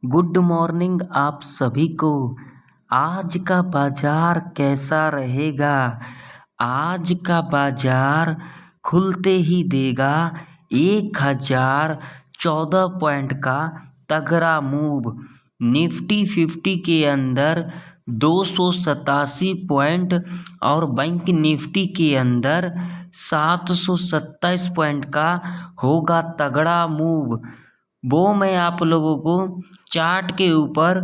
Good morning आप सभी को। आज का बाजार कैसा रहेगा? आज का बाजार खुलते ही देगा 1014 पॉइंट का तगड़ा मूव। निफ्टी 50 के अंदर 287 पॉइंट और बैंक निफ्टी के अंदर 727 पॉइंट का होगा तगड़ा मूव। वो मैं आप लोगों को चार्ट के ऊपर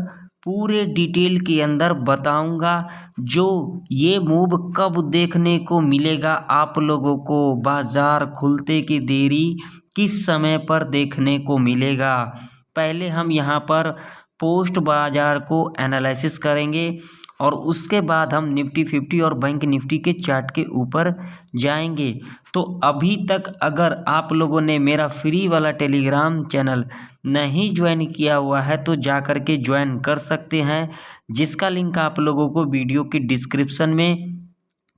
पूरे डिटेल के अंदर बताऊंगा। जो ये मूव कब देखने को मिलेगा आप लोगों को, बाजार खुलते की देरी किस समय पर देखने को मिलेगा। पहले हम यहाँ पर पोस्ट बाजार को एनालिसिस करेंगे और उसके बाद हम निफ्टी 50 और बैंक निफ्टी के चार्ट के ऊपर जाएंगे। तो अभी तक अगर आप लोगों ने मेरा फ्री वाला टेलीग्राम चैनल नहीं ज्वाइन किया हुआ है तो जा कर के ज्वाइन कर सकते हैं, जिसका लिंक आप लोगों को वीडियो की डिस्क्रिप्शन में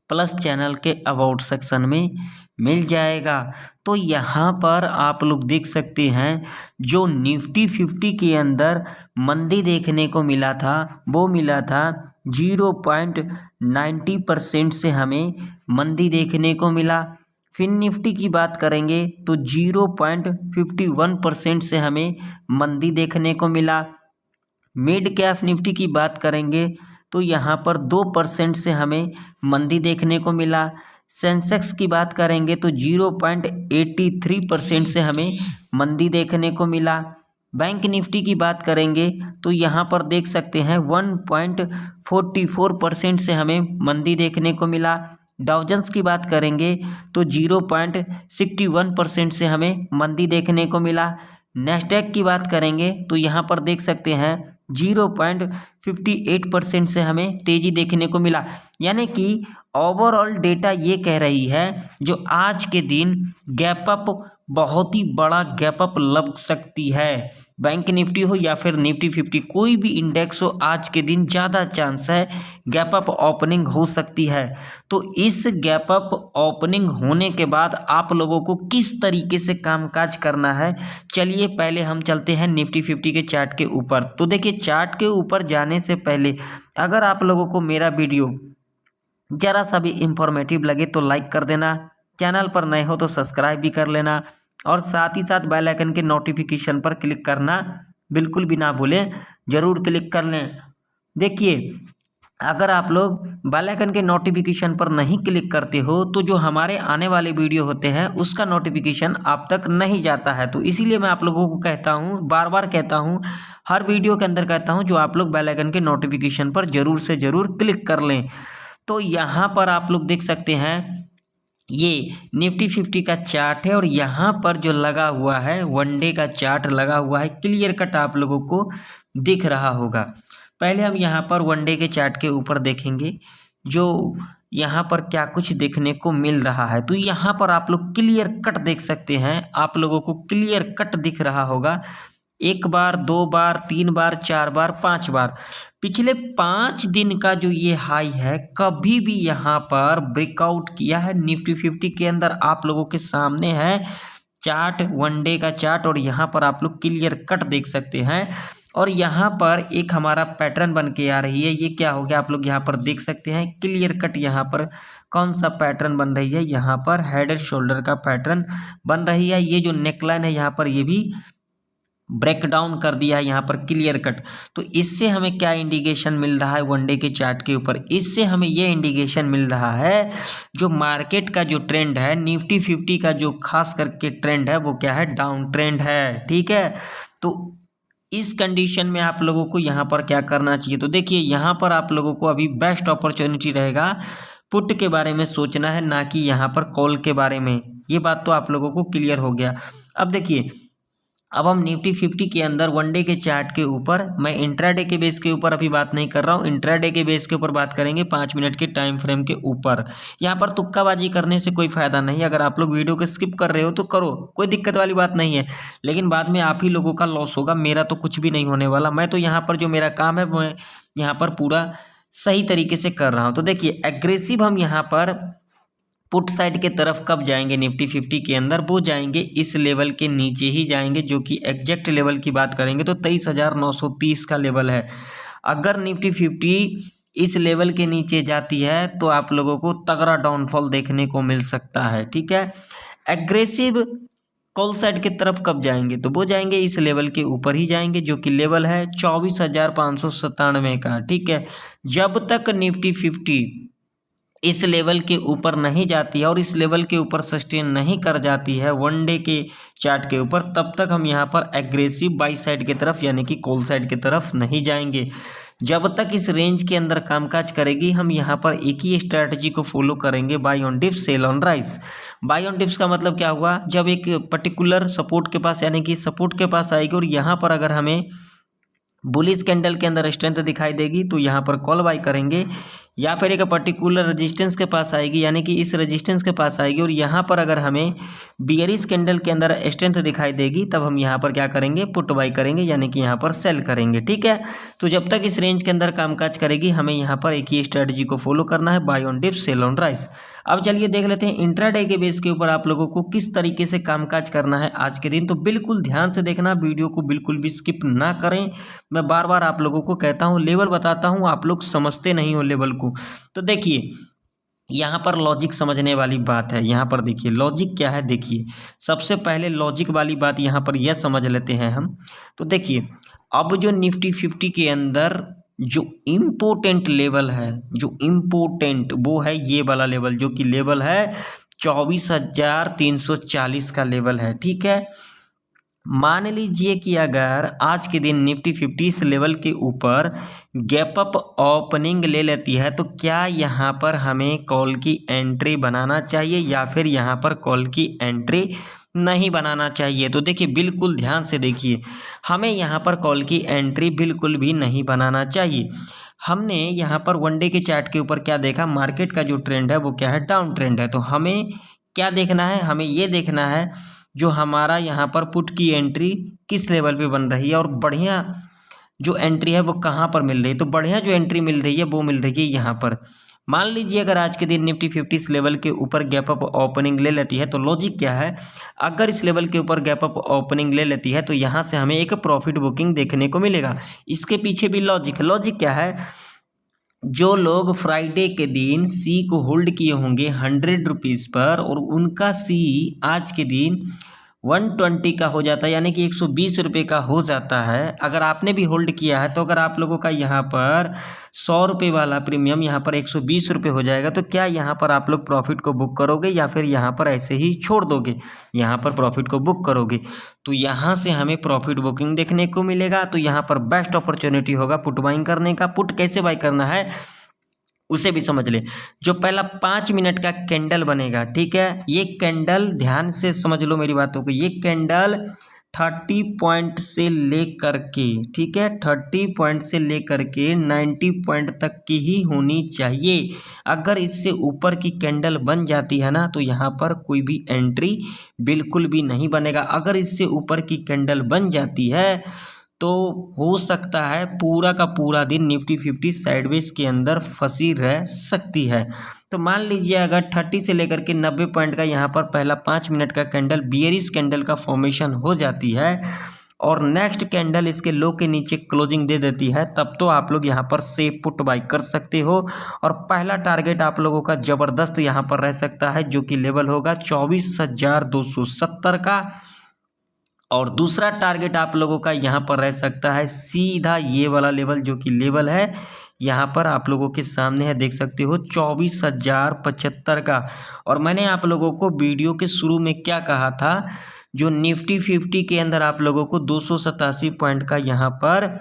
प्लस चैनल के अबाउट सेक्शन में मिल जाएगा। तो यहाँ पर आप लोग देख सकते हैं जो निफ्टी 50 के अंदर मंदी देखने को मिला था वो मिला था 0.90% से हमें मंदी देखने को मिला। फिर निफ्टी की बात करेंगे तो 0.51% से हमें मंदी देखने को मिला। मिड कैप निफ्टी की बात करेंगे तो यहाँ पर 2% से हमें मंदी देखने को मिला। सेंसेक्स की बात करेंगे तो 0.83% से हमें मंदी देखने को मिला। बैंक निफ्टी की बात करेंगे तो यहाँ पर देख सकते हैं 1.44% से हमें मंदी देखने को मिला। डाउ जोन्स की बात करेंगे तो 0.61% से हमें मंदी देखने को मिला। नैस्डैक की बात करेंगे तो यहाँ पर देख सकते हैं 0.58% से हमें तेजी देखने को मिला। यानी कि ओवरऑल डेटा ये कह रही है जो आज के दिन गैप अप, बहुत ही बड़ा गैप अप लग सकती है। बैंक निफ्टी हो या फिर निफ्टी 50, कोई भी इंडेक्स हो, आज के दिन ज़्यादा चांस है गैप अप ओपनिंग हो सकती है। तो इस गैप अप ओपनिंग होने के बाद आप लोगों को किस तरीके से कामकाज करना है, चलिए पहले हम चलते हैं निफ्टी 50 के चार्ट के ऊपर। तो देखिए, चार्ट के ऊपर जाने से पहले अगर आप लोगों को मेरा वीडियो ज़रा सा भी इंफॉर्मेटिव लगे तो लाइक कर देना, चैनल पर नए हो तो सब्सक्राइब भी कर लेना और साथ ही साथ बेल आइकन के नोटिफिकेशन पर क्लिक करना बिल्कुल भी ना भूलें, ज़रूर क्लिक कर लें। देखिए, अगर आप लोग बेल आइकन के नोटिफिकेशन पर नहीं क्लिक करते हो तो जो हमारे आने वाले वीडियो होते हैं उसका नोटिफिकेशन आप तक नहीं जाता है। तो इसीलिए मैं आप लोगों को कहता हूँ, बार बार कहता हूँ, हर वीडियो के अंदर कहता हूँ, जो आप लोग बेल आइकन के नोटिफिकेशन पर ज़रूर से ज़रूर क्लिक कर लें। तो यहाँ पर आप लोग देख सकते हैं ये निफ्टी 50 का चार्ट है और यहाँ पर जो लगा हुआ है वनडे का चार्ट लगा हुआ है, क्लियर कट आप लोगों को दिख रहा होगा। पहले हम यहाँ पर वनडे के चार्ट के ऊपर देखेंगे जो यहाँ पर क्या कुछ देखने को मिल रहा है। तो यहाँ पर आप लोग क्लियर कट देख सकते हैं, आप लोगों को क्लियर कट दिख रहा होगा। एक बार, दो बार, तीन बार, चार बार, पांच बार, पिछले 5 दिन का जो ये हाई है कभी भी यहाँ पर ब्रेकआउट किया है। निफ्टी 50 के अंदर आप लोगों के सामने है चार्ट, वनडे का चार्ट, और यहाँ पर आप लोग क्लियर कट देख सकते हैं। और यहाँ पर एक हमारा पैटर्न बन के आ रही है, ये क्या हो गया आप लोग यहाँ पर देख सकते हैं क्लियर कट। यहाँ पर कौन सा पैटर्न बन रही है, यहाँ पर हेड एंड शोल्डर का पैटर्न बन रही है। ये जो नेकलाइन है यहाँ पर ये भी ब्रेक डाउन कर दिया है यहाँ पर क्लियर कट। तो इससे हमें क्या इंडिकेशन मिल रहा है वनडे के चार्ट के ऊपर, इससे हमें ये इंडिकेशन मिल रहा है जो मार्केट का जो ट्रेंड है, निफ्टी 50 का जो खास करके ट्रेंड है वो क्या है, डाउन ट्रेंड है। ठीक है, तो इस कंडीशन में आप लोगों को यहाँ पर क्या करना चाहिए, तो देखिए यहाँ पर आप लोगों को अभी बेस्ट अपॉर्चुनिटी रहेगा पुट के बारे में सोचना है, ना कि यहाँ पर कॉल के बारे में। ये बात तो आप लोगों को क्लियर हो गया। अब देखिए, अब हम निफ्टी 50 के अंदर वनडे के चार्ट के ऊपर, मैं इंट्राडे के बेस के ऊपर अभी बात नहीं कर रहा हूँ, इंट्राडे के बेस के ऊपर बात करेंगे 5 मिनट के टाइम फ्रेम के ऊपर। यहाँ पर तुक्काबाजी करने से कोई फ़ायदा नहीं, अगर आप लोग वीडियो को स्किप कर रहे हो तो करो, कोई दिक्कत वाली बात नहीं है, लेकिन बाद में आप ही लोगों का लॉस होगा, मेरा तो कुछ भी नहीं होने वाला। मैं तो यहाँ पर जो मेरा काम है मैं यहाँ पर पूरा सही तरीके से कर रहा हूँ। तो देखिए, एग्रेसिव हम यहाँ पर पुट साइड के तरफ कब जाएंगे निफ्टी 50 के अंदर, वो जाएंगे इस लेवल के नीचे ही जाएंगे, जो कि एग्जैक्ट लेवल की बात करेंगे तो 23,930 का लेवल है। अगर निफ्टी 50 इस लेवल के नीचे जाती है तो आप लोगों को तगड़ा डाउनफॉल देखने को मिल सकता है, ठीक है। एग्रेसिव कॉल साइड की तरफ कब जाएंगे, तो वो जाएंगे इस लेवल के ऊपर ही जाएंगे, जो कि लेवल है 24,597 का, ठीक है। जब तक निफ्टी 50 इस लेवल के ऊपर नहीं जाती है और इस लेवल के ऊपर सस्टेन नहीं कर जाती है वन डे के चार्ट के ऊपर, तब तक हम यहाँ पर एग्रेसिव बाई साइड की तरफ यानी कि कॉल साइड की तरफ नहीं जाएंगे। जब तक इस रेंज के अंदर कामकाज करेगी हम यहाँ पर एक ही स्ट्रैटेजी को फॉलो करेंगे, buy on dips sell on rise. Buy on dips का मतलब क्या हुआ, जब एक पर्टिकुलर सपोर्ट के पास यानी कि सपोर्ट के पास आएगी और यहाँ पर अगर हमें बुलिश कैंडल के अंदर स्ट्रेंथ दिखाई देगी तो यहाँ पर कॉल बाय करेंगे, या फिर एक पर्टिकुलर रेजिस्टेंस के पास आएगी यानी कि इस रेजिस्टेंस के पास आएगी और यहाँ पर अगर हमें बियरिश कैंडल के अंदर स्ट्रेंथ दिखाई देगी तब हम यहाँ पर क्या करेंगे, पुट बाय करेंगे यानी कि यहाँ पर सेल करेंगे, ठीक है। तो जब तक इस रेंज के अंदर कामकाज करेगी हमें यहाँ पर एक ही स्ट्रेटजी को फॉलो करना है, buy on dips sell on rise. अब चलिए देख लेते हैं इंट्राडे के बेस के ऊपर आप लोगों को किस तरीके से कामकाज करना है आज के दिन। तो बिल्कुल ध्यान से देखना, वीडियो को बिल्कुल भी स्किप ना करें। मैं बार बार आप लोगों को कहता हूँ, लेवल बताता हूँ, आप लोग समझते नहीं हो लेवल को। तो देखिए यहाँ पर लॉजिक समझने वाली बात है। यहाँ पर देखिए लॉजिक क्या है, देखिए सबसे पहले लॉजिक वाली बात यहाँ पर यह समझ लेते हैं हम। तो देखिए अब जो निफ्टी 50 के अंदर जो इम्पोर्टेंट लेवल है, जो इम्पोर्टेंट वो है ये वाला लेवल, जो कि लेवल है 24,340 का लेवल है, ठीक है। मान लीजिए कि अगर आज के दिन निफ्टी 50 इस लेवल के ऊपर गैप अप ओपनिंग ले लेती है तो क्या यहाँ पर हमें कॉल की एंट्री बनाना चाहिए या फिर यहाँ पर कॉल की एंट्री नहीं बनाना चाहिए। तो देखिए बिल्कुल ध्यान से देखिए, हमें यहाँ पर कॉल की एंट्री बिल्कुल भी नहीं बनाना चाहिए। हमने यहाँ पर वन डे के चार्ट के ऊपर क्या देखा, मार्केट का जो ट्रेंड है वो क्या है, डाउन ट्रेंड है। तो हमें क्या देखना है, हमें ये देखना है जो हमारा यहाँ पर पुट की एंट्री किस लेवल पे बन रही है और बढ़िया जो एंट्री है वो कहाँ पर मिल रही है। तो बढ़िया जो एंट्री मिल रही है वो मिल रही है यहाँ पर। मान लीजिए अगर आज के दिन निफ्टी 50 इस लेवल के ऊपर गैप अप ओपनिंग ले लेती है तो लॉजिक क्या है, अगर इस लेवल के ऊपर गैप अप ओपनिंग ले लेती है तो यहाँ से हमें एक प्रॉफिट बुकिंग देखने को मिलेगा। इसके पीछे भी लॉजिक है। लॉजिक क्या है, जो लोग फ्राइडे के दिन सी को होल्ड किए होंगे 100 रुपीज़ पर और उनका सी आज के दिन 120 का हो जाता है यानी कि 120 रुपये का हो जाता है। अगर आपने भी होल्ड किया है तो अगर आप लोगों का यहाँ पर 100 रुपये वाला प्रीमियम यहाँ पर 120 रुपये हो जाएगा तो क्या यहाँ पर आप लोग प्रॉफिट को बुक करोगे या फिर यहाँ पर ऐसे ही छोड़ दोगे, यहाँ पर प्रॉफिट को बुक करोगे। तो यहाँ से हमें प्रॉफिट बुकिंग देखने को मिलेगा। तो यहाँ पर बेस्ट अपॉर्चुनिटी होगा पुट बाइंग करने का। पुट कैसे बाई करना है उसे भी समझ ले। जो पहला 5 मिनट का कैंडल बनेगा, ठीक है, ये कैंडल ध्यान से समझ लो मेरी बातों को, ये कैंडल 30 पॉइंट से लेकर के, ठीक है, 30 पॉइंट से लेकर के 90 पॉइंट तक की ही होनी चाहिए। अगर इससे ऊपर की कैंडल बन जाती है ना तो यहाँ पर कोई भी एंट्री बिल्कुल भी नहीं बनेगा। अगर इससे ऊपर की कैंडल बन जाती है तो हो सकता है पूरा का पूरा दिन निफ्टी 50 साइडवेज के अंदर फंसी रह सकती है। तो मान लीजिए अगर 30 से लेकर के 90 पॉइंट का यहाँ पर पहला 5 मिनट का कैंडल बियरिश कैंडल का फॉर्मेशन हो जाती है और नेक्स्ट कैंडल इसके लो के नीचे क्लोजिंग दे देती है, तब तो आप लोग यहाँ पर से पुट बाई कर सकते हो। और पहला टारगेट आप लोगों का ज़बरदस्त यहाँ पर रह सकता है जो कि लेवल होगा 24,270 का। और दूसरा टारगेट आप लोगों का यहाँ पर रह सकता है सीधा ये वाला लेवल, जो कि लेवल है यहाँ पर आप लोगों के सामने है, देख सकते हो 24,075 का। और मैंने आप लोगों को वीडियो के शुरू में क्या कहा था, जो निफ्टी 50 के अंदर आप लोगों को 287 पॉइंट का यहाँ पर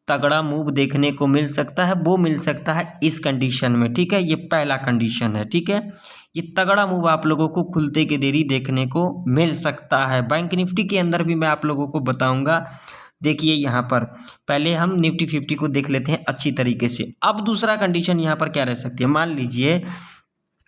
तगड़ा मूव देखने को मिल सकता है। वो मिल सकता है इस कंडीशन में, ठीक है, ये पहला कंडीशन है, ठीक है। ये तगड़ा मूव आप लोगों को खुलते के देरी देखने को मिल सकता है। बैंक निफ्टी के अंदर भी मैं आप लोगों को बताऊंगा। देखिए यहाँ पर पहले हम निफ्टी 50 को देख लेते हैं अच्छी तरीके से। अब दूसरा कंडीशन यहाँ पर क्या रह सकती है, मान लीजिए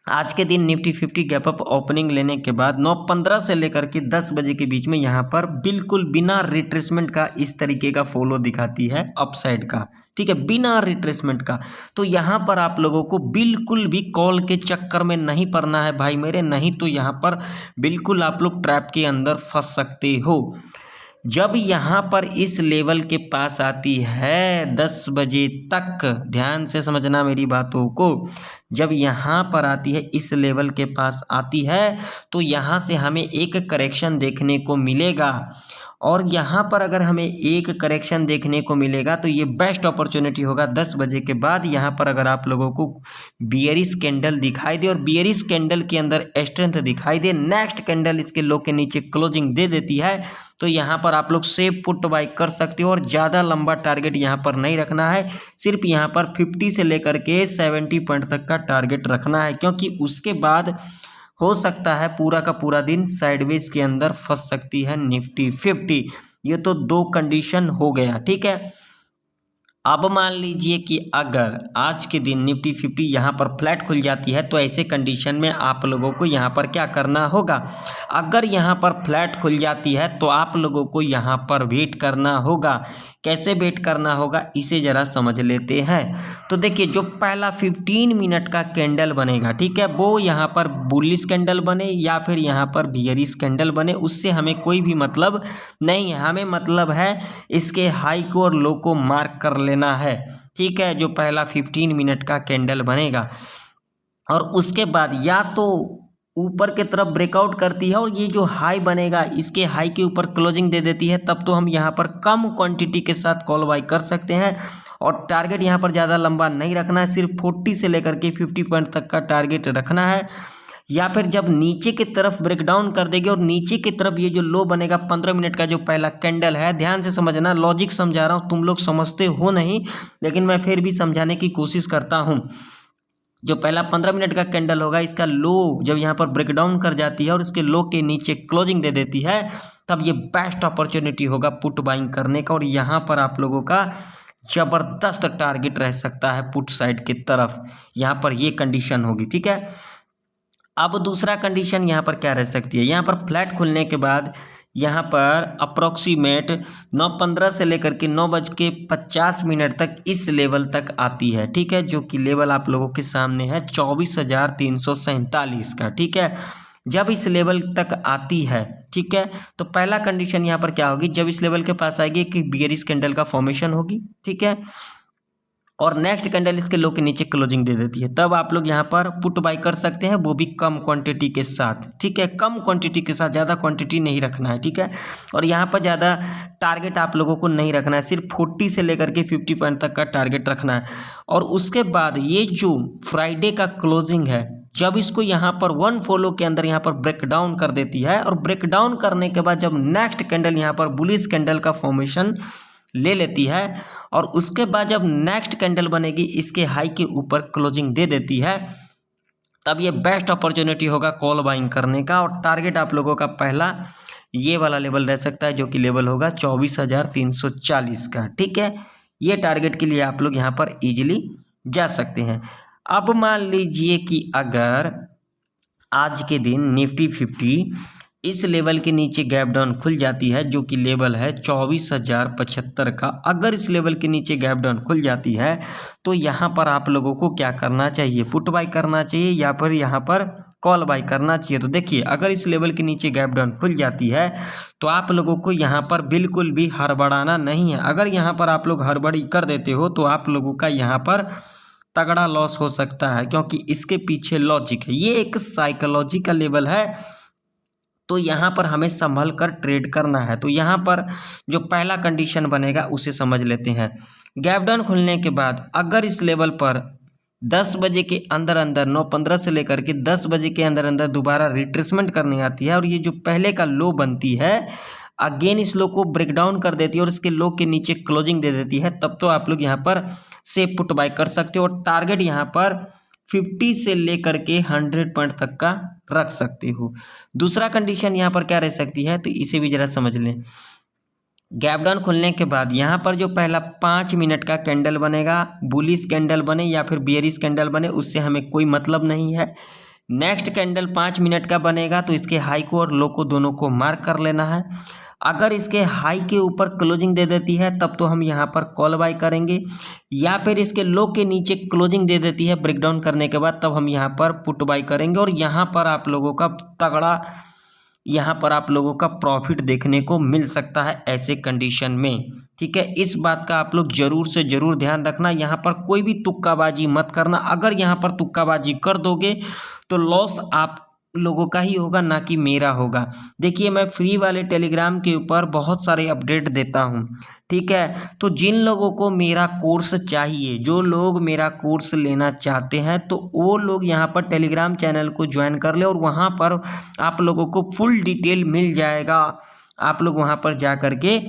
आज के दिन निफ्टी 50 गैप अप ओपनिंग लेने के बाद 9:15 से लेकर के 10 बजे के बीच में यहाँ पर बिल्कुल बिना रिट्रेसमेंट का इस तरीके का फॉलो दिखाती है अपसाइड का, ठीक है, बिना रिट्रेसमेंट का। तो यहाँ पर आप लोगों को बिल्कुल भी कॉल के चक्कर में नहीं पड़ना है भाई मेरे, नहीं तो यहाँ पर बिल्कुल आप लोग ट्रैप के अंदर फंस सकते हो। जब यहाँ पर इस लेवल के पास आती है 10 बजे तक, ध्यान से समझना मेरी बातों को, जब यहाँ पर आती है इस लेवल के पास आती है तो यहाँ से हमें एक करेक्शन देखने को मिलेगा। और यहाँ पर अगर हमें एक करेक्शन देखने को मिलेगा तो ये बेस्ट अपॉर्चुनिटी होगा 10 बजे के बाद। यहाँ पर अगर आप लोगों को बियरिश कैंडल दिखाई दे और बियरिश कैंडल के अंदर स्ट्रेंथ दिखाई दे, नेक्स्ट कैंडल इसके लो के नीचे क्लोजिंग दे देती है, तो यहाँ पर आप लोग सेफ पुट बाई कर सकते हो और ज़्यादा लंबा टारगेट यहाँ पर नहीं रखना है, सिर्फ यहाँ पर 50 से लेकर के 70 पॉइंट तक का टारगेट रखना है, क्योंकि उसके बाद हो सकता है पूरा का पूरा दिन साइडवेज के अंदर फंस सकती है निफ्टी 50। ये तो दो कंडीशन हो गया, ठीक है। अब मान लीजिए कि अगर आज के दिन निफ्टी 50 यहाँ पर फ्लैट खुल जाती है तो ऐसे कंडीशन में आप लोगों को यहाँ पर क्या करना होगा। अगर यहाँ पर फ्लैट खुल जाती है तो आप लोगों को यहाँ पर वेट करना होगा। कैसे वेट करना होगा इसे ज़रा समझ लेते हैं। तो देखिए जो पहला 15 मिनट का कैंडल बनेगा, ठीक है, वो यहाँ पर बुलिश कैंडल बने या फिर यहाँ पर बियरिश कैंडल बने, उससे हमें कोई भी मतलब नहीं है। हमें मतलब है इसके हाई को और लो को मार्क कर लेना है, ठीक है। जो पहला 15 मिनट का कैंडल बनेगा और उसके बाद या तो ऊपर के तरफ ब्रेकआउट करती है और ये जो हाई बनेगा इसके हाई के ऊपर क्लोजिंग दे देती है, तब तो हम यहाँ पर कम क्वांटिटी के साथ कॉल बाई कर सकते हैं। और टारगेट यहाँ पर ज़्यादा लंबा नहीं रखना है, सिर्फ 40 से लेकर के 50 पॉइंट तक का टारगेट रखना है। या फिर जब नीचे की तरफ ब्रेकडाउन कर देगी और नीचे की तरफ ये जो लो बनेगा 15 मिनट का जो पहला कैंडल है, ध्यान से समझना, लॉजिक समझा रहा हूँ, तुम लोग समझते हो नहीं लेकिन मैं फिर भी समझाने की कोशिश करता हूँ। जो पहला 15 मिनट का कैंडल होगा इसका लो जब यहाँ पर ब्रेकडाउन कर जाती है और इसके लो के नीचे क्लोजिंग दे देती है, तब ये बेस्ट अपॉर्चुनिटी होगा पुट बाइंग करने का और यहाँ पर आप लोगों का ज़बरदस्त टारगेट रह सकता है पुट साइड की तरफ। यहाँ पर ये कंडीशन होगी, ठीक है। अब दूसरा कंडीशन यहाँ पर क्या रह सकती है, यहाँ पर फ्लैट खुलने के बाद यहाँ पर अप्रोक्सीमेट 9:15 से लेकर के 9:50 तक इस लेवल तक आती है, ठीक है, जो कि लेवल आप लोगों के सामने है 24,347 का, ठीक है। जब इस लेवल तक आती है, ठीक है, तो पहला कंडीशन यहाँ पर क्या होगी, जब इस लेवल के पास आएगी कि बियरिश कैंडल का फॉर्मेशन होगी, ठीक है, और नेक्स्ट कैंडल इसके लो के नीचे क्लोजिंग दे देती है, तब आप लोग यहाँ पर पुट बाई कर सकते हैं, वो भी कम क्वांटिटी के साथ, ठीक है, कम क्वांटिटी के साथ, ज़्यादा क्वांटिटी नहीं रखना है, ठीक है। और यहाँ पर ज़्यादा टारगेट आप लोगों को नहीं रखना है, सिर्फ 40 से लेकर के 50 पॉइंट तक का टारगेट रखना है। और उसके बाद ये जो फ्राइडे का क्लोजिंग है, जब इसको यहाँ पर वन फॉलो के अंदर यहाँ पर ब्रेकडाउन कर देती है और ब्रेकडाउन करने के बाद जब नेक्स्ट कैंडल यहाँ पर बुलिश कैंडल का फॉर्मेशन ले लेती है और उसके बाद जब नेक्स्ट कैंडल बनेगी इसके हाई के ऊपर क्लोजिंग दे देती है, तब ये बेस्ट अपॉर्चुनिटी होगा कॉल बाइंग करने का। और टारगेट आप लोगों का पहला ये वाला लेवल रह सकता है जो कि लेवल होगा 24,340 का, ठीक है। ये टारगेट के लिए आप लोग यहाँ पर इजीली जा सकते हैं। अब मान लीजिए कि अगर आज के दिन निफ्टी 50 इस लेवल के नीचे गैप डाउन खुल जाती है जो कि लेवल है 24,075 का, अगर इस लेवल के नीचे गैप डाउन खुल जाती है तो यहाँ पर आप लोगों को क्या करना चाहिए, पुट बाई करना चाहिए या फिर यहाँ पर कॉल बाई करना चाहिए। तो देखिए अगर इस लेवल के नीचे गैप डाउन खुल जाती है तो आप लोगों को यहाँ पर बिल्कुल भी हड़बड़ाना नहीं है। अगर यहाँ पर आप लोग हड़बड़ी कर देते हो तो आप लोगों का यहाँ पर तगड़ा लॉस हो सकता है, क्योंकि इसके पीछे लॉजिक है, ये एक साइकोलॉजी का लेवल है, तो यहाँ पर हमें संभल कर ट्रेड करना है। तो यहाँ पर जो पहला कंडीशन बनेगा उसे समझ लेते हैं। गैप डाउन खुलने के बाद अगर इस लेवल पर 10 बजे के अंदर अंदर 9:15 से लेकर के 10 बजे के अंदर अंदर दोबारा रिट्रेसमेंट करने आती है और ये जो पहले का लो बनती है अगेन इस लो को ब्रेक डाउन कर देती है और इसके लो के नीचे क्लोजिंग दे देती है, तब तो आप लोग यहाँ पर सेफ पुट बाय कर सकते हो और टारगेट यहाँ पर 50 से लेकर के 100 पॉइंट तक का रख सकते हो। दूसरा कंडीशन यहाँ पर क्या रह सकती है तो इसे भी जरा समझ लें। गैप डाउन खुलने के बाद यहाँ पर जो पहला 5 मिनट का कैंडल बनेगा, बुलिश कैंडल बने या फिर बेयरिश कैंडल बने, उससे हमें कोई मतलब नहीं है। नेक्स्ट कैंडल 5 मिनट का बनेगा तो इसके हाई को और लो को दोनों को मार्क कर लेना है। अगर इसके हाई के ऊपर क्लोजिंग दे देती है तब तो हम यहाँ पर कॉल बाय करेंगे, या फिर इसके लो के नीचे क्लोजिंग दे देती है ब्रेकडाउन करने के बाद तब हम यहाँ पर पुट बाय करेंगे। और यहाँ पर आप लोगों का तगड़ा, यहाँ पर आप लोगों का प्रॉफिट देखने को मिल सकता है ऐसे कंडीशन में। ठीक है, इस बात का आप लोग ज़रूर से ज़रूर ध्यान रखना। यहाँ पर कोई भी तुक्काबाजी मत करना। अगर यहाँ पर तुक्काबाजी कर दोगे तो लॉस आप लोगों का ही होगा, ना कि मेरा होगा। देखिए, मैं फ्री वाले टेलीग्राम के ऊपर बहुत सारे अपडेट देता हूँ। ठीक है, तो जिन लोगों को मेरा कोर्स चाहिए, जो लोग मेरा कोर्स लेना चाहते हैं, तो वो लोग यहाँ पर टेलीग्राम चैनल को ज्वाइन कर ले और वहाँ पर आप लोगों को फुल डिटेल मिल जाएगा। आप लोग वहाँ पर जा कर के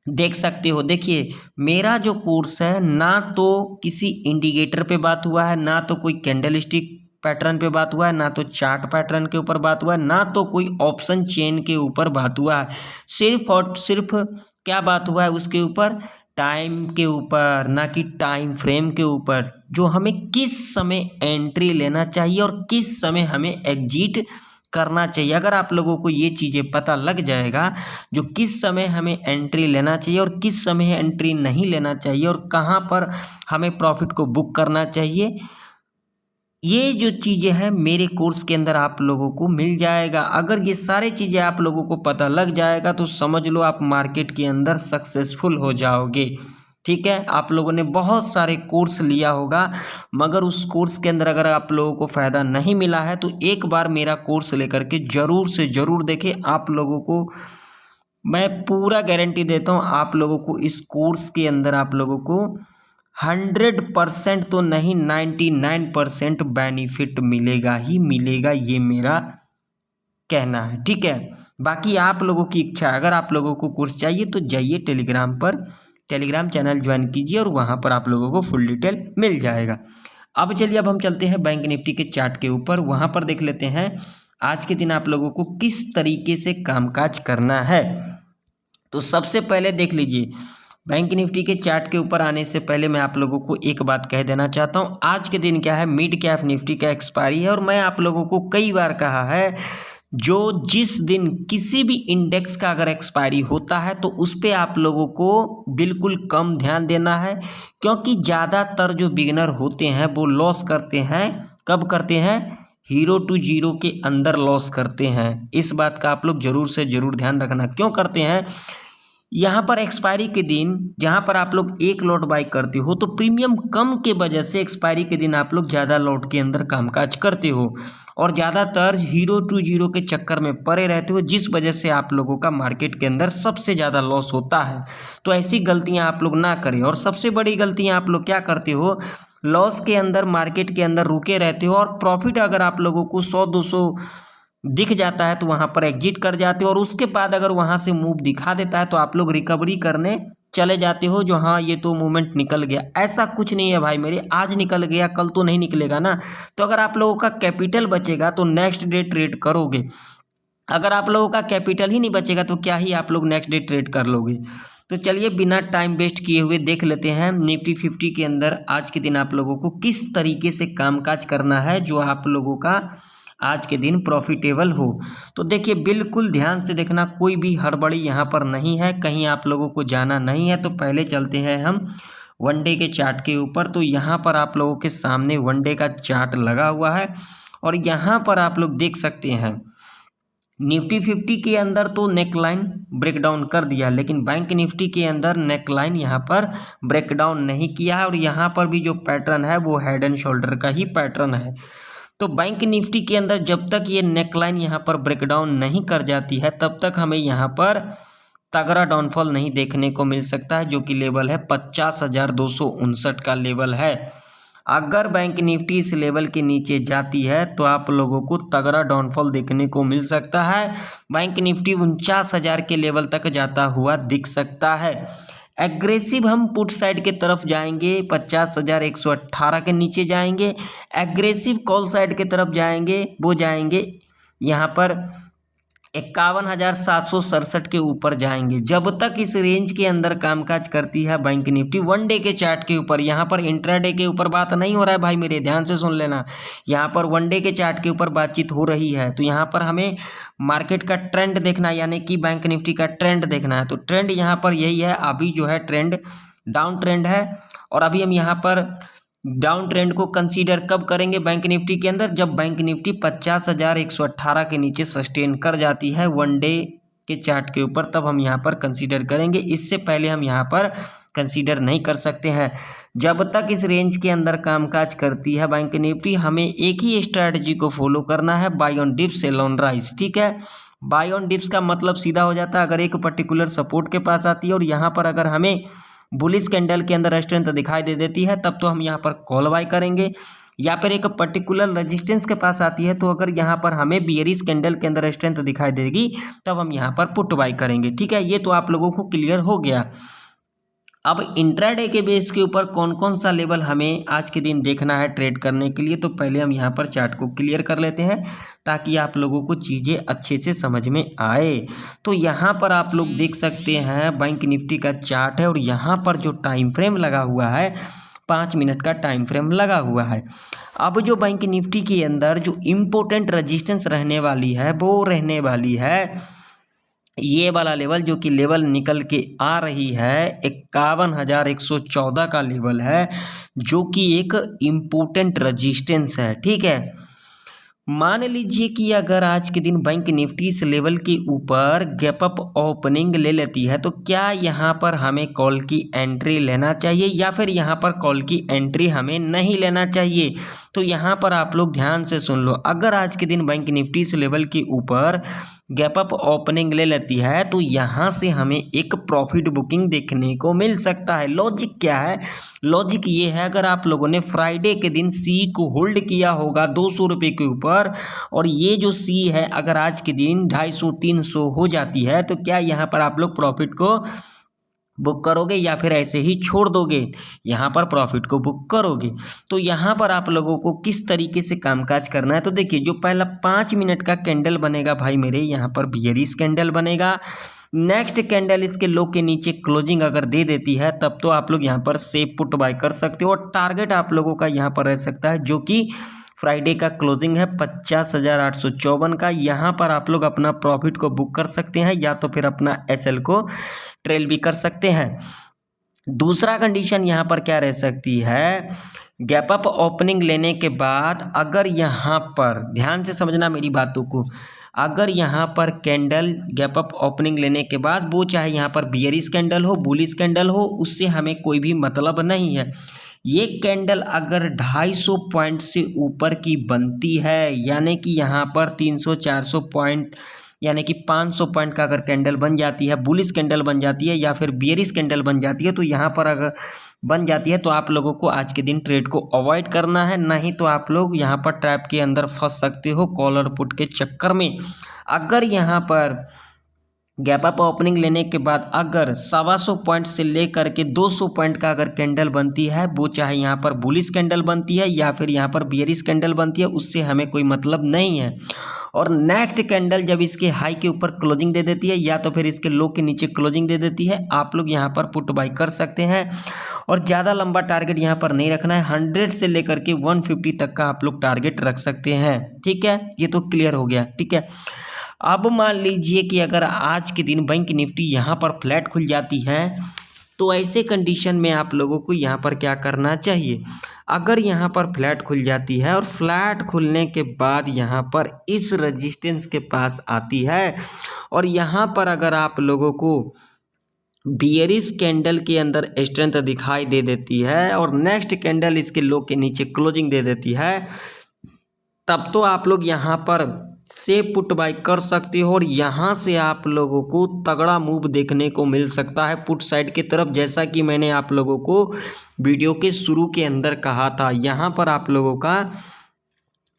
देख सकते हो। देखिए, मेरा जो कोर्स है ना तो किसी इंडिकेटर पे बात हुआ है, ना तो कोई कैंडल स्टिक पैटर्न पे बात हुआ है, ना तो चार्ट पैटर्न के ऊपर बात हुआ है, ना तो कोई ऑप्शन चेन के ऊपर बात हुआ है। सिर्फ और सिर्फ क्या बात हुआ है उसके ऊपर, टाइम के ऊपर, ना कि टाइम फ्रेम के ऊपर, जो हमें किस समय एंट्री लेना चाहिए और किस समय हमें एग्जिट करना चाहिए। अगर आप लोगों को ये चीज़ें पता लग जाएगा, जो किस समय हमें एंट्री लेना चाहिए और किस समय एंट्री नहीं लेना चाहिए और कहाँ पर हमें प्रॉफिट को बुक करना चाहिए, ये जो चीज़ें हैं मेरे कोर्स के अंदर आप लोगों को मिल जाएगा। अगर ये सारी चीज़ें आप लोगों को पता लग जाएगा तो समझ लो आप मार्केट के अंदर सक्सेसफुल हो जाओगे। ठीक है, आप लोगों ने बहुत सारे कोर्स लिया होगा, मगर उस कोर्स के अंदर अगर आप लोगों को फ़ायदा नहीं मिला है तो एक बार मेरा कोर्स लेकर के ज़रूर से ज़रूर देखें। आप लोगों को मैं पूरा गारंटी देता हूँ, आप लोगों को इस कोर्स के अंदर आप लोगों को 100% तो नहीं 99% बेनिफिट मिलेगा ही मिलेगा, ये मेरा कहना है। ठीक है, बाकी आप लोगों की इच्छा, अगर आप लोगों को कोर्स चाहिए तो जाइए टेलीग्राम पर, टेलीग्राम चैनल ज्वाइन कीजिए और वहाँ पर आप लोगों को फुल डिटेल मिल जाएगा। अब चलिए, अब हम चलते हैं बैंक निफ्टी के चार्ट के ऊपर, वहाँ पर देख लेते हैं आज के दिन आप लोगों को किस तरीके से कामकाज करना है। तो सबसे पहले देख लीजिए, बैंक निफ्टी के चार्ट के ऊपर आने से पहले मैं आप लोगों को एक बात कह देना चाहता हूं। आज के दिन क्या है, मिड कैप निफ्टी का एक्सपायरी है और मैं आप लोगों को कई बार कहा है, जो जिस दिन किसी भी इंडेक्स का अगर एक्सपायरी होता है तो उस पर आप लोगों को बिल्कुल कम ध्यान देना है, क्योंकि ज़्यादातर जो बिगिनर होते हैं वो लॉस करते हैं। कब करते हैं? 0 to 0 के अंदर लॉस करते हैं। इस बात का आप लोग ज़रूर से ज़रूर ध्यान रखना। क्यों करते हैं? यहाँ पर एक्सपायरी के दिन जहाँ पर आप लोग एक लॉट बाई करते हो तो प्रीमियम कम के वजह से एक्सपायरी के दिन आप लोग ज़्यादा लॉट के अंदर कामकाज करते हो और ज़्यादातर 0 to 0 के चक्कर में पड़े रहते हो, जिस वजह से आप लोगों का मार्केट के अंदर सबसे ज़्यादा लॉस होता है। तो ऐसी गलतियाँ आप लोग ना करें। और सबसे बड़ी गलतियाँ आप लोग क्या करते हो, लॉस के अंदर मार्केट के अंदर रुके रहते हो और प्रॉफिट अगर आप लोगों को 100-200 दिख जाता है तो वहाँ पर एग्जिट कर जाते हो और उसके बाद अगर वहाँ से मूव दिखा देता है तो आप लोग रिकवरी करने चले जाते हो, जो हाँ ये तो मूवमेंट निकल गया। ऐसा कुछ नहीं है भाई मेरे, आज निकल गया कल तो नहीं निकलेगा ना। तो अगर आप लोगों का कैपिटल बचेगा तो नेक्स्ट डे ट्रेड करोगे, अगर आप लोगों का कैपिटल ही नहीं बचेगा तो क्या ही आप लोग नेक्स्ट डे ट्रेड कर लोगे। तो चलिए बिना टाइम वेस्ट किए हुए देख लेते हैं निफ्टी 50 के अंदर आज के दिन आप लोगों को किस तरीके से कामकाज करना है, जो आप लोगों का आज के दिन प्रॉफिटेबल हो। तो देखिए, बिल्कुल ध्यान से देखना, कोई भी हड़बड़ी यहाँ पर नहीं है, कहीं आप लोगों को जाना नहीं है। तो पहले चलते हैं हम वन डे के चार्ट के ऊपर। तो यहाँ पर आप लोगों के सामने वन डे का चार्ट लगा हुआ है और यहाँ पर आप लोग देख सकते हैं निफ्टी 50 के अंदर तो नेकलाइन ब्रेकडाउन कर दिया, लेकिन बैंक निफ्टी के अंदर नेकलाइन यहाँ पर ब्रेकडाउन नहीं किया है और यहाँ पर भी जो पैटर्न है वो हेड एंड शोल्डर का ही पैटर्न है। तो बैंक निफ्टी के अंदर जब तक ये नेकलाइन यहाँ पर ब्रेकडाउन नहीं कर जाती है तब तक हमें यहाँ पर तगड़ा डाउनफॉल नहीं देखने को मिल सकता है, जो कि लेवल है 50,259 का लेवल है। अगर बैंक निफ्टी इस लेवल के नीचे जाती है तो आप लोगों को तगड़ा डाउनफॉल देखने को मिल सकता है। बैंक निफ्टी 49,000 के लेवल तक जाता हुआ दिख सकता है। एग्रेसिव हम पुट साइड के तरफ जाएंगे, 50,118 के नीचे जाएंगे। एग्रेसिव कॉल साइड के तरफ जाएंगे, वो जाएंगे यहाँ पर 51,767 के ऊपर जाएंगे। जब तक इस रेंज के अंदर कामकाज करती है बैंक निफ्टी वन डे के चार्ट के ऊपर, यहाँ पर इंट्राडे के ऊपर बात नहीं हो रहा है भाई मेरे, ध्यान से सुन लेना, यहाँ पर वन डे के चार्ट के ऊपर बातचीत हो रही है। तो यहाँ पर हमें मार्केट का ट्रेंड देखना है, यानी कि बैंक निफ्टी का ट्रेंड देखना है। तो ट्रेंड यहाँ पर यही है, अभी जो है ट्रेंड डाउन ट्रेंड है, और अभी हम यहाँ पर डाउन ट्रेंड को कंसीडर कब करेंगे बैंक निफ्टी के अंदर, जब बैंक निफ्टी 50,118 के नीचे सस्टेन कर जाती है वन डे के चार्ट के ऊपर, तब हम यहाँ पर कंसीडर करेंगे। इससे पहले हम यहाँ पर कंसीडर नहीं कर सकते हैं। जब तक इस रेंज के अंदर कामकाज करती है बैंक निफ्टी, हमें एक ही स्ट्रैटेजी को फॉलो करना है, buy on dips sell on rise. ठीक है, बाय ऑन डिप्स का मतलब सीधा हो जाता है, अगर एक पर्टिकुलर सपोर्ट के पास आती है और यहाँ पर अगर हमें बुलिश कैंडल के अंदर स्ट्रेंथ दिखाई दे देती है, तब तो हम यहाँ पर कॉल बाय करेंगे। या फिर एक पर्टिकुलर रेजिस्टेंस के पास आती है, तो अगर यहाँ पर हमें बियरिश कैंडल के अंदर स्ट्रेंथ दिखाई देगी, तब हम यहाँ पर पुट बाय करेंगे। ठीक है, ये तो आप लोगों को क्लियर हो गया। अब इंट्राडे के बेस के ऊपर कौन कौन सा लेवल हमें आज के दिन देखना है ट्रेड करने के लिए, तो पहले हम यहाँ पर चार्ट को क्लियर कर लेते हैं, ताकि आप लोगों को चीज़ें अच्छे से समझ में आए। तो यहाँ पर आप लोग देख सकते हैं बैंक निफ्टी का चार्ट है, और यहाँ पर जो टाइम फ्रेम लगा हुआ है 5 मिनट का टाइम फ्रेम लगा हुआ है। अब जो बैंक निफ्टी के अंदर जो इम्पोर्टेंट रजिस्टेंस रहने वाली है, वो रहने वाली है ये वाला लेवल, जो कि लेवल निकल के आ रही है 51,114 का लेवल है, जो कि एक इम्पोर्टेंट रजिस्टेंस है। ठीक है, मान लीजिए कि अगर आज के दिन बैंक निफ्टी इस लेवल के ऊपर गैप अप ओपनिंग ले लेती है, तो क्या यहाँ पर हमें कॉल की एंट्री लेना चाहिए, या फिर यहाँ पर कॉल की एंट्री हमें नहीं लेना चाहिए। तो यहाँ पर आप लोग ध्यान से सुन लो, अगर आज के दिन बैंक निफ्टी इस लेवल के ऊपर गैप अप ओपनिंग ले लेती है, तो यहाँ से हमें एक प्रॉफिट बुकिंग देखने को मिल सकता है। लॉजिक क्या है, लॉजिक ये है, अगर आप लोगों ने फ्राइडे के दिन सी को होल्ड किया होगा 200 रुपये के ऊपर, और ये जो सी है अगर आज के दिन 250-300 हो जाती है, तो क्या यहाँ पर आप लोग प्रॉफिट को बुक करोगे, या फिर ऐसे ही छोड़ दोगे, यहाँ पर प्रॉफिट को बुक करोगे। तो यहाँ पर आप लोगों को किस तरीके से कामकाज करना है, तो देखिए जो पहला 5 मिनट का कैंडल बनेगा भाई मेरे, यहाँ पर बियरिश कैंडल बनेगा। नेक्स्ट कैंडल इसके लो के नीचे क्लोजिंग अगर दे देती है, तब तो आप लोग यहाँ पर सेफ पुट बाय कर सकते हो, और टारगेट आप लोगों का यहाँ पर रह सकता है, जो कि फ्राइडे का क्लोजिंग है 50,854 का। यहाँ पर आप लोग अपना प्रॉफिट को बुक कर सकते हैं, या तो फिर अपना एसएल को ट्रेल भी कर सकते हैं। दूसरा कंडीशन यहाँ पर क्या रह सकती है, गैप अप ओपनिंग लेने के बाद अगर यहाँ पर ध्यान से समझना मेरी बातों को, अगर यहाँ पर कैंडल गैप अप ओपनिंग लेने के बाद, वो चाहे यहाँ पर बियरिश कैंडल हो बुलिश कैंडल हो, उससे हमें कोई भी मतलब नहीं है। ये कैंडल अगर 250 पॉइंट से ऊपर की बनती है, यानी कि यहाँ पर 300-400 पॉइंट यानी कि 500 पॉइंट का अगर कैंडल बन जाती है, बुलिश कैंडल बन जाती है, या फिर बियरिश कैंडल बन जाती है, तो यहाँ पर अगर बन जाती है, तो आप लोगों को आज के दिन ट्रेड को अवॉइड करना है, नहीं तो आप लोग यहाँ पर ट्रैप के अंदर फंस सकते हो कॉल और पुट के चक्कर में। अगर यहाँ पर गैप अप ओपनिंग लेने के बाद अगर 125 पॉइंट से लेकर के 200 पॉइंट का अगर कैंडल बनती है, वो चाहे यहाँ पर बुलिश कैंडल बनती है या फिर यहाँ पर बियरिश कैंडल बनती है, उससे हमें कोई मतलब नहीं है। और नेक्स्ट कैंडल जब इसके हाई के ऊपर क्लोजिंग दे देती है, या तो फिर इसके लो के नीचे क्लोजिंग दे देती है, आप लोग यहाँ पर पुट बाई कर सकते हैं। और ज़्यादा लंबा टारगेट यहाँ पर नहीं रखना है, 100 से लेकर के 150 तक का आप लोग टारगेट रख सकते हैं। ठीक है, ये तो क्लियर हो गया। ठीक है, अब मान लीजिए कि अगर आज के दिन बैंक निफ्टी यहाँ पर फ्लैट खुल जाती है, तो ऐसे कंडीशन में आप लोगों को यहाँ पर क्या करना चाहिए, अगर यहाँ पर फ्लैट खुल जाती है और फ्लैट खुलने के बाद यहाँ पर इस रेजिस्टेंस के पास आती है, और यहाँ पर अगर आप लोगों को बियरिश कैंडल के अंदर स्ट्रेंथ दिखाई दे देती है और नेक्स्ट कैंडल इसके लो के नीचे क्लोजिंग दे देती है, तब तो आप लोग यहाँ पर से पुट बाय कर सकते हो, और यहाँ से आप लोगों को तगड़ा मूव देखने को मिल सकता है पुट साइड की तरफ। जैसा कि मैंने आप लोगों को वीडियो के शुरू के अंदर कहा था, यहाँ पर आप लोगों का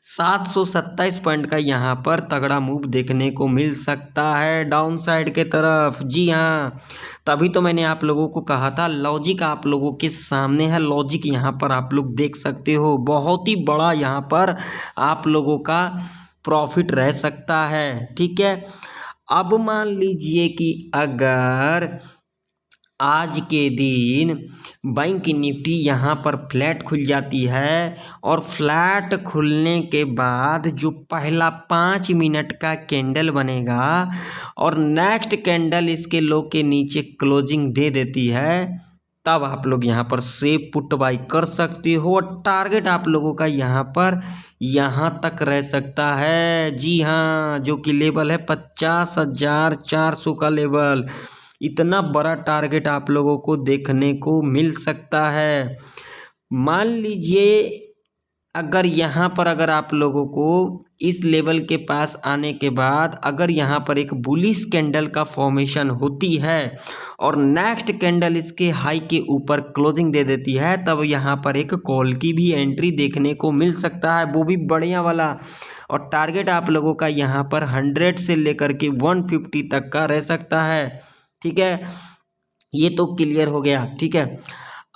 727 पॉइंट का यहाँ पर तगड़ा मूव देखने को मिल सकता है डाउन साइड के तरफ। जी हाँ, तभी तो मैंने आप लोगों को कहा था, लॉजिक आप लोगों के सामने है, लॉजिक यहाँ पर आप लोग देख सकते हो। बहुत ही बड़ा यहाँ पर आप लोगों का प्रॉफिट रह सकता है। ठीक है, अब मान लीजिए कि अगर आज के दिन बैंक निफ्टी यहाँ पर फ्लैट खुल जाती है और फ्लैट खुलने के बाद जो पहला 5 मिनट का कैंडल बनेगा और नेक्स्ट कैंडल इसके लो के नीचे क्लोजिंग दे देती है, तब आप लोग यहाँ पर सेफ पुट बाई कर सकते हो। और टारगेट आप लोगों का यहाँ पर यहाँ तक रह सकता है, जी हाँ, जो कि लेवल है 50,400 का लेवल। इतना बड़ा टारगेट आप लोगों को देखने को मिल सकता है। मान लीजिए अगर यहाँ पर अगर आप लोगों को इस लेवल के पास आने के बाद अगर यहाँ पर एक बुलिश कैंडल का फॉर्मेशन होती है और नेक्स्ट कैंडल इसके हाई के ऊपर क्लोजिंग दे देती है, तब यहाँ पर एक कॉल की भी एंट्री देखने को मिल सकता है, वो भी बढ़िया वाला। और टारगेट आप लोगों का यहाँ पर 100 से लेकर के 150 तक का रह सकता है। ठीक है, ये तो क्लियर हो गया। ठीक है,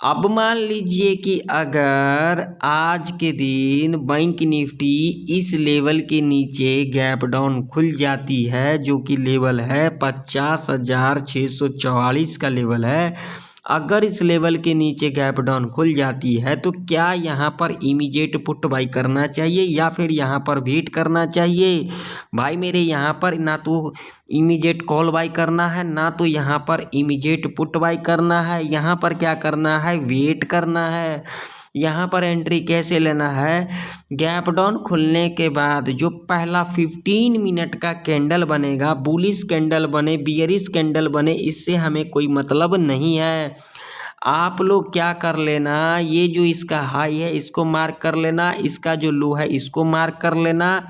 अब मान लीजिए कि अगर आज के दिन बैंक निफ्टी इस लेवल के नीचे गैप डाउन खुल जाती है, जो कि लेवल है 50,644 का लेवल है, अगर इस लेवल के नीचे गैप डाउन खुल जाती है तो क्या यहाँ पर इमीडिएट पुट बाई करना चाहिए या फिर यहाँ पर वेट करना चाहिए? भाई मेरे यहाँ पर ना तो इमीडिएट कॉल बाई करना है ना तो यहाँ पर इमीडिएट पुट बाई करना है, यहाँ पर क्या करना है, वेट करना है। यहाँ पर एंट्री कैसे लेना है, गैप डाउन खुलने के बाद जो पहला 15 मिनट का कैंडल बनेगा, बुलिश कैंडल बने बियरिश कैंडल बने, इससे हमें कोई मतलब नहीं है। आप लोग क्या कर लेना, ये जो इसका हाई है इसको मार्क कर लेना, इसका जो लो है इसको मार्क कर लेना।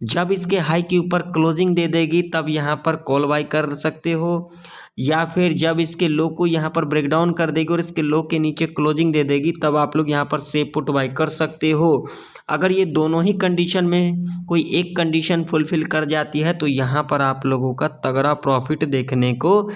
जब इसके हाई के ऊपर क्लोजिंग दे देगी तब यहाँ पर कॉल बाई कर सकते हो, या फिर जब इसके लो को यहाँ पर ब्रेकडाउन कर देगी और इसके लो के नीचे क्लोजिंग दे देगी तब आप लोग यहाँ पर सेफ पुट बाई कर सकते हो। अगर ये दोनों ही कंडीशन में कोई एक कंडीशन फुलफिल कर जाती है तो यहाँ पर आप लोगों का तगड़ा प्रॉफिट देखने को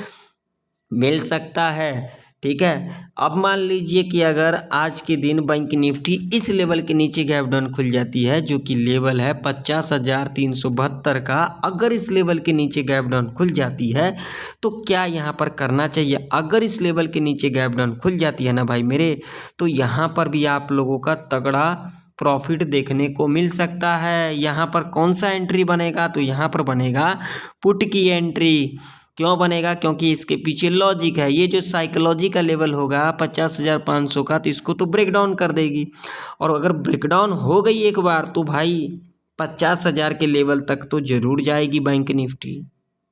मिल सकता है। ठीक है, अब मान लीजिए कि अगर आज के दिन बैंक निफ्टी इस लेवल के नीचे गैप डाउन खुल जाती है, जो कि लेवल है 50,372 का, अगर इस लेवल के नीचे गैप डाउन खुल जाती है तो क्या यहाँ पर करना चाहिए? अगर इस लेवल के नीचे गैप डाउन खुल जाती है ना भाई मेरे, तो यहाँ पर भी आप लोगों का तगड़ा प्रॉफिट देखने को मिल सकता है। यहाँ पर कौन सा एंट्री बनेगा, तो यहाँ पर बनेगा पुट की एंट्री। क्यों बनेगा? क्योंकि इसके पीछे लॉजिक है। ये जो साइकोलॉजी का लेवल होगा 50,500 का, तो इसको तो ब्रेक डाउन कर देगी, और अगर ब्रेक डाउन हो गई एक बार तो भाई 50,000 के लेवल तक तो जरूर जाएगी बैंक निफ्टी।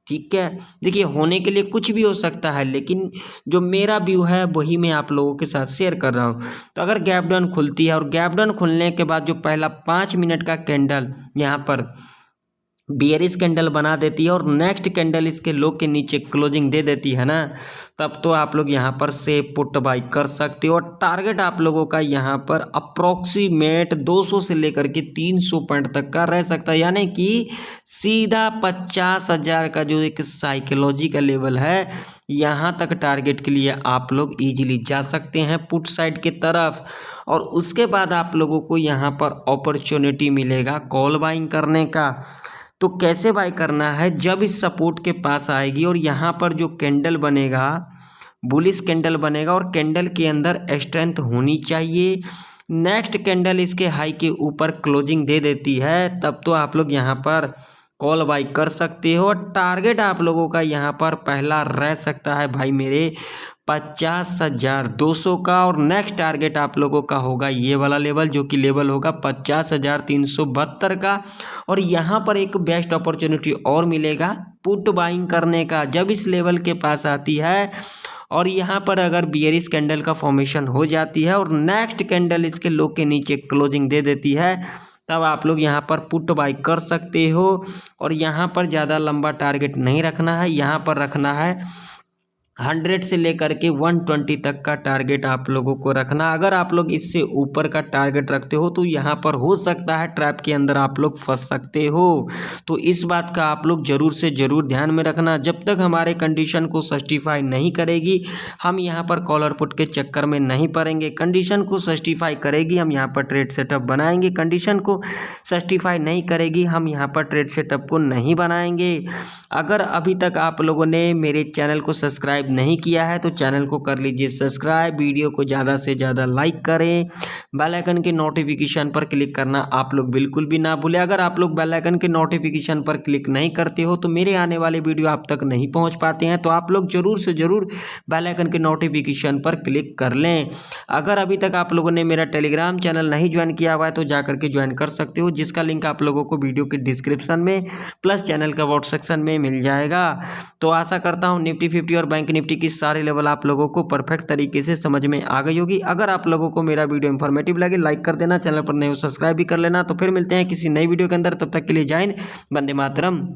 ठीक है, देखिए होने के लिए कुछ भी हो सकता है, लेकिन जो मेरा व्यू है वही मैं आप लोगों के साथ शेयर कर रहा हूँ। तो अगर गैप डाउन खुलती है और गैप डाउन खुलने के बाद जो पहला 5 मिनट का कैंडल यहाँ पर बियरिश कैंडल बना देती है और नेक्स्ट कैंडल इसके लो के नीचे क्लोजिंग दे देती है ना, तब तो आप लोग यहाँ पर से पुट बाई कर सकते हो। और टारगेट आप लोगों का यहाँ पर अप्रोक्सीमेट 200 से लेकर के 300 पॉइंट तक का रह सकता है, यानी कि सीधा 50,000 का जो एक साइकोलॉजी का लेवल है, यहाँ तक टारगेट के लिए आप लोग इजीली जा सकते हैं पुट साइड के तरफ। और उसके बाद आप लोगों को यहाँ पर अपॉर्चुनिटी मिलेगा कॉल बाइंग करने का। तो कैसे बाय करना है, जब इस सपोर्ट के पास आएगी और यहाँ पर जो कैंडल बनेगा बुलिश कैंडल बनेगा और कैंडल के अंदर स्ट्रेंथ होनी चाहिए, नेक्स्ट कैंडल इसके हाई के ऊपर क्लोजिंग दे देती है, तब तो आप लोग यहाँ पर कॉल बाई कर सकते हो। टारगेट आप लोगों का यहाँ पर पहला रह सकता है भाई मेरे 50,200 का, और नेक्स्ट टारगेट आप लोगों का होगा ये वाला लेवल, जो कि लेवल होगा 50,372 का। और यहाँ पर एक बेस्ट अपॉर्चुनिटी और मिलेगा पुट बाइंग करने का, जब इस लेवल के पास आती है और यहाँ पर अगर बियरिश कैंडल का फॉर्मेशन हो जाती है और नेक्स्ट कैंडल इसके लो के नीचे क्लोजिंग दे देती है, तब आप लोग यहाँ पर पुट बाई कर सकते हो। और यहाँ पर ज़्यादा लंबा टारगेट नहीं रखना है, यहाँ पर रखना है 100 से लेकर के 120 तक का टारगेट आप लोगों को रखना। अगर आप लोग इससे ऊपर का टारगेट रखते हो तो यहाँ पर हो सकता है ट्रैप के अंदर आप लोग फंस सकते हो। तो इस बात का आप लोग ज़रूर से ज़रूर ध्यान में रखना। जब तक हमारे कंडीशन को सर्टिफाई नहीं करेगी हम यहाँ पर कॉलर पुट के चक्कर में नहीं पड़ेंगे। कंडीशन को सर्टिफाई करेगी हम यहाँ पर ट्रेड सेटअप बनाएंगे, कंडीशन को सर्टिफाई नहीं करेगी हम यहाँ पर ट्रेड सेटअप को नहीं बनाएंगे। अगर अभी तक आप लोगों ने मेरे चैनल को सब्सक्राइब नहीं किया है तो चैनल को कर लीजिए सब्सक्राइब, वीडियो को ज़्यादा से ज़्यादा लाइक करें, बेल आइकन के नोटिफिकेशन पर क्लिक करना आप लोग बिल्कुल भी ना भूलें। अगर आप लोग बेल आइकन के नोटिफिकेशन पर क्लिक नहीं करते हो तो मेरे आने वाले वीडियो आप तक नहीं पहुंच पाते हैं, तो आप लोग ज़रूर से ज़रूर बेल आइकन के नोटिफिकेशन पर क्लिक कर लें। अगर अभी तक आप लोगों ने मेरा टेलीग्राम चैनल नहीं ज्वाइन किया हुआ है तो जा करके ज्वाइन कर सकते हो, जिसका लिंक आप लोगों को वीडियो के डिस्क्रिप्शन में प्लस चैनल का व्हाट्सएप सेक्शन में मिल जाएगा। तो आशा करता हूँ निफ्टी 50 और बैंक निफ्टी की सारे लेवल आप लोगों को परफेक्ट तरीके से समझ में आ गई होगी। अगर आप लोगों को मेरा वीडियो इन्फॉर्मेटिव लगे लाइक कर देना, चैनल पर नए हो सब्सक्राइब भी कर लेना। तो फिर मिलते हैं किसी नई वीडियो के अंदर, तब तक के लिए जय हिंद, वंदे मातरम।